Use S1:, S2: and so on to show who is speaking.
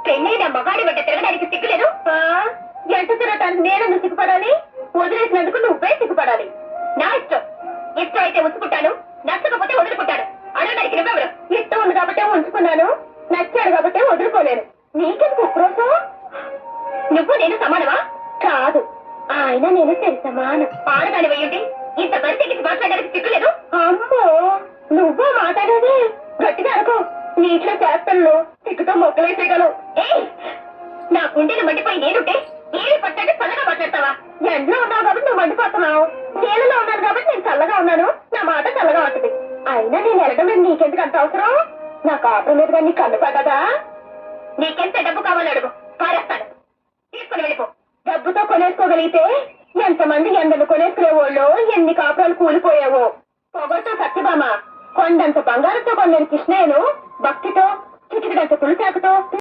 S1: పెళ్ళైన మగాడి బట్ట తిరగడానికి సిగ్గులేదు. ఎంత తిరగటానికి నేనెందుకు సిగ్గుపడాలి? వదిలేసినందుకు నువ్వే సిగ్గుపడాలి. నా ఇష్టం. ఇష్టం అయితే ఉంచుకుంటాను, నచ్చకపోతే వదులుకుంటాను. అడగడానికి నువ్వెవరు? ఇష్టం ఉంది కాబట్టి ఉంచుకున్నాను, నచ్చాడు కాబట్టి వదులుకోలేను. నీకెందుకు ఉక్రోసం? నువ్వు నేను సమానమా? కాదు, ఆయన నేను సరి సమానం. ఆడదాని వేయండి, ఇంత పరిస్థితికి మాట్లాడడానికి సిగ్గులేదు. అమ్మో, నువ్వు మాట్లాడేది గట్టిగా అనుకో. నీటిలో చేస్తల్లో సిగ్గుతో మొక్కలేసేయగలవు. నా గుండెలు మండిపోయి నేనుంటే ఏమి పట్టాడు చల్లగా మాట్లాడతావా? ఎండలో ఉన్నావు కాబట్టి నువ్వు మండిపోతున్నావు, నీళ్ళలో ఉన్నాను కాబట్టి నేను చల్లగా ఉన్నాను. నా మాట చల్లగా ఉంటుంది. అయినా నేను వెళ్ళడం మీద నీకెందుకు అంత అవసరం? నా కాపురం మీద నీ కన్ను పడ్డదా? నీకెంత డబ్బు కావాలో అడుగు, పారేస్తాను. తీసుకుని వెళ్ళిపో. డబ్బుతో కొనేసుకోగలిగితే ఎంతమంది ఎండలు కొనేసుకునేవాళ్ళు, ఎన్ని కాపురాలు కూలిపోయావో. పొగతో సత్యభామ కొండంత బంగారంతో కొండని కృష్ణయ్యను భక్తితో చిటికడంత తులసాకుతో